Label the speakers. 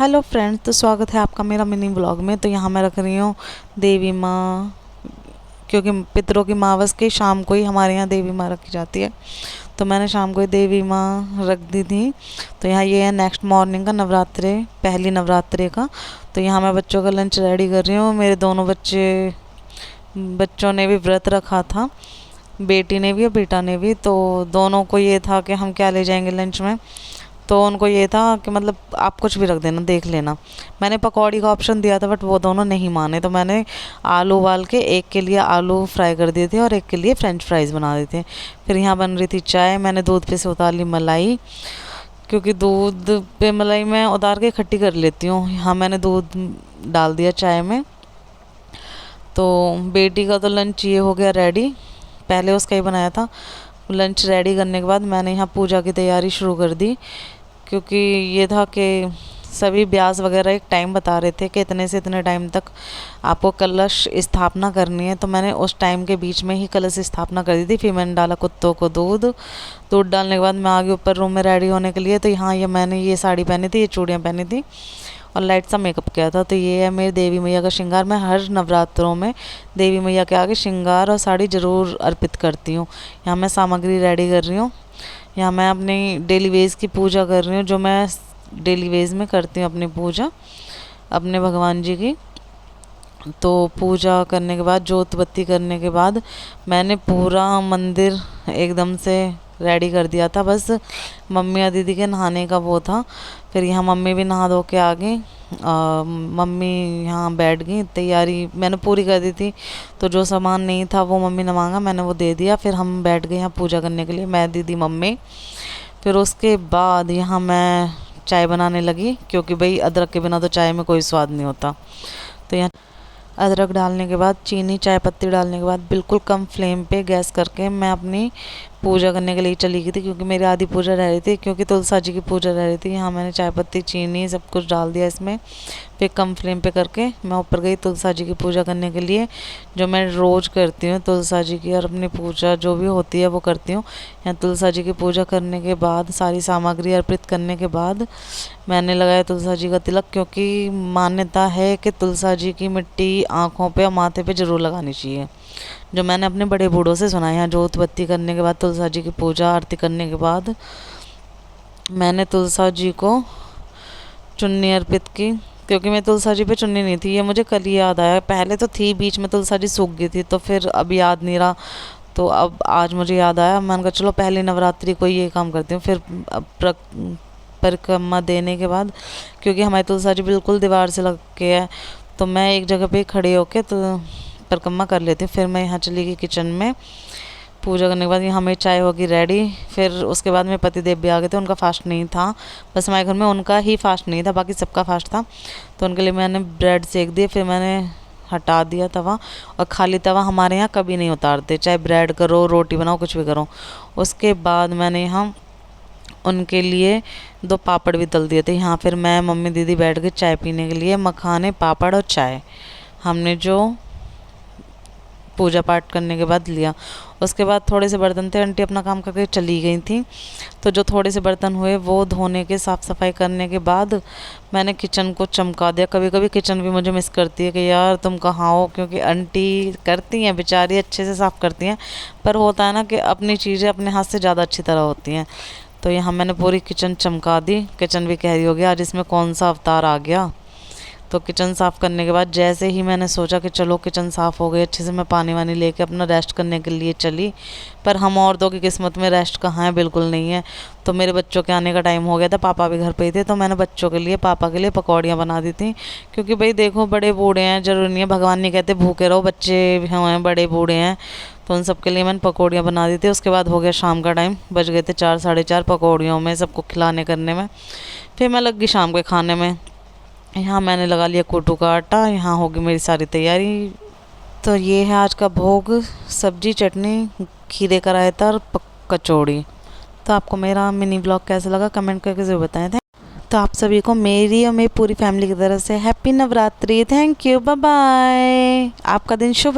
Speaker 1: Hello friends, तो स्वागत है आपका मेरा मिनी ब्लॉग में। तो यहाँ मैं रख रही हूँ देवी माँ, क्योंकि पितरों की मावस के शाम को ही हमारे यहाँ देवी माँ रखी जाती है। तो मैंने शाम को ही देवी माँ रख दी थी। तो यहाँ ये है नेक्स्ट मॉर्निंग का नवरात्रे, पहली नवरात्रे का। तो यहाँ मैं बच्चों का लंच रेडी कर रही हूँ। मेरे दोनों बच्चों ने भी व्रत रखा था, बेटी ने भी और बेटा ने भी। तो दोनों को ये था कि हम क्या ले जाएंगे लंच में। तो उनको ये था कि मतलब आप कुछ भी रख देना, देख लेना। मैंने पकौड़ी का ऑप्शन दिया था बट वो दोनों नहीं माने। तो मैंने आलू उबाल के एक के लिए आलू फ्राई कर दिए थे और एक के लिए फ्रेंच फ्राइज़ बना दिए थे। फिर यहाँ बन रही थी चाय। मैंने दूध पे से उतार ली मलाई, क्योंकि दूध पे मलाई मैं उतार के इकट्ठी कर लेती हूँ। यहाँ मैंने दूध डाल दिया चाय में। तो बेटी का तो लंच ये हो गया रेडी, पहले उसका ही बनाया था। लंच रेडी करने के बाद मैंने यहाँ पूजा की तैयारी शुरू कर दी, क्योंकि ये था कि सभी ब्यास वगैरह एक टाइम बता रहे थे कि इतने से इतने टाइम तक आपको कलश स्थापना करनी है। तो मैंने उस टाइम के बीच में ही कलश स्थापना कर दी थी। फिर मैंने डाला कुत्तों को दूध डालने के बाद मैं आ गई ऊपर रूम में रेडी होने के लिए। तो यहाँ मैंने ये साड़ी पहनी थी, ये चूड़ियाँ पहनी थी और लाइट सा मेकअप किया था। तो ये है मेरी देवी मैया का श्रृंगार। मैं हर नवरात्रों में देवी मैया के आगे श्रृंगार और साड़ी ज़रूर अर्पित करती हूँ। यहाँ मैं सामग्री रेडी कर रही हूँ। यहाँ मैं अपनी डेली वेज की पूजा कर रही हूँ, जो मैं डेली वेज में करती हूँ अपनी पूजा अपने भगवान जी की। तो पूजा करने के बाद, जोत बत्ती करने के बाद, मैंने पूरा मंदिर एकदम से रेडी कर दिया था। बस मम्मी और दीदी के नहाने का वो था। फिर यहाँ मम्मी भी नहा धो के आ गई। मम्मी यहाँ बैठ गई, तैयारी मैंने पूरी कर दी थी। तो जो सामान नहीं था वो मम्मी ने मांगा, मैंने वो दे दिया। फिर हम बैठ गए यहाँ पूजा करने के लिए, मैं, दीदी, मम्मी। फिर उसके बाद यहाँ मैं चाय बनाने लगी, क्योंकि भाई अदरक के बिना तो चाय में कोई स्वाद नहीं होता। तो यहाँ अदरक डालने के बाद, चीनी, चाय पत्ती डालने के बाद बिल्कुल कम फ्लेम पे गैस करके मैं अपनी पूजा करने के लिए चली गई थी, क्योंकि मेरी आधी पूजा रह रही थी, क्योंकि तुलसा जी की पूजा रह रही थी। यहाँ मैंने चाय पत्ती, चीनी सब कुछ डाल दिया इसमें। फिर कम फ्लेम पे करके मैं ऊपर गई तुलसा जी की पूजा करने के लिए, जो मैं रोज़ करती हूँ तुलसा जी की, और अपनी पूजा जो भी होती है वो करती हूँ। यहाँ तुलसा जी की पूजा करने के बाद, सारी सामग्री अर्पित करने के बाद, मैंने लगाया तुलसा जी का तिलक, क्योंकि मान्यता है कि तुलसा जी की मिट्टी आँखों पे और माथे पे ज़रूर लगानी चाहिए, जो मैंने अपने बड़े बूढ़ों से सुना है। यहाँ जोत बत्ती करने के बाद, तुलसा जी की पूजा आरती करने के बाद, मैंने तुलसा जी को चुन्नी अर्पित की, क्योंकि मैं तुलसा जी पे चुन्नी नहीं थी। ये मुझे कल ही याद आया, पहले तो थी, बीच में तुलसा जी सूख गई थी, तो फिर अब याद नहीं रहा। तो अब आज मुझे याद आया, मैंने कहा चलो पहली नवरात्रि को ये काम करती हूँ। फिर परिक्रमा देने के बाद, क्योंकि हमारी तुलसा जी बिल्कुल दीवार से लग के है, तो मैं एक जगह पे खड़े होके तो परिक्रमा कर लेती हूँ। फिर मैं यहाँ चली गई किचन में। पूजा करने के बाद यहाँ मेरी चाय होगी रेडी। फिर उसके बाद मेरे पतिदेव भी आ गए थे, उनका फास्ट नहीं था। बस हमारे घर में उनका ही फास्ट नहीं था, बाकी सबका फास्ट था। तो उनके लिए मैंने ब्रेड सेक दिए। फिर मैंने हटा दिया तवा, और खाली तवा हमारे यहाँ कभी नहीं उतारते, चाहे ब्रेड करो, रोटी बनाओ, कुछ भी करो। उसके बाद मैंने यहाँ उनके लिए 2 पापड़ भी तल दिए थे। यहाँ फिर मैं, मम्मी, दीदी बैठ गए चाय पीने के लिए। मखाने, पापड़ और चाय हमने जो पूजा पाठ करने के बाद लिया। उसके बाद थोड़े से बर्तन थे, आंटी अपना काम करके चली गई थी। तो जो थोड़े से बर्तन हुए वो धोने के, साफ़ सफाई करने के बाद, मैंने किचन को चमका दिया। कभी कभी किचन भी मुझे मिस करती है कि यार तुम कहाँ हो, क्योंकि आंटी करती हैं बेचारी, अच्छे से साफ़ करती हैं, पर होता है ना कि अपनी चीज़ें अपने हाथ से ज़्यादा अच्छी तरह होती हैं। तो यहाँ मैंने पूरी किचन चमका दी। किचन भी कह रही हो गया आज इसमें कौन सा अवतार आ गया। तो किचन साफ़ करने के बाद, जैसे ही मैंने सोचा कि चलो किचन साफ़ हो गई अच्छे से, मैं पानी वानी लेके अपना रेस्ट करने के लिए चली। पर हम औरतों की किस्मत में रेस्ट कहाँ है, बिल्कुल नहीं है। तो मेरे बच्चों के आने का टाइम हो गया था, पापा भी घर पे ही थे। तो मैंने बच्चों के लिए, पापा के लिए पकौड़ियाँ बना दी थी, क्योंकि भाई देखो बड़े बूढ़े हैं, ज़रूरी नहीं है, भगवान नहीं कहते भूखे रहो, बच्चे भी हैं, बड़े बूढ़े हैं। तो उन सब के लिए मैंने पकौड़ियाँ बना दी थी। उसके बाद हो गया शाम का टाइम, बज गए थे 4, साढ़े 4, पकौड़ियों में सबको खिलाने करने में। फिर मैं लग गई शाम के खाने में। यहाँ मैंने लगा लिया कोटू का आटा। यहाँ होगी मेरी सारी तैयारी। तो ये है आज का भोग, सब्जी, चटनी, खीरे का रायता और कचौड़ी। तो आपको मेरा मिनी ब्लॉग कैसा लगा कमेंट करके ज़रूर बताएं। तो आप सभी को मेरी और मेरी पूरी फैमिली की तरफ से happy Navratri. Thank you, bye bye. आपका दिन शुभ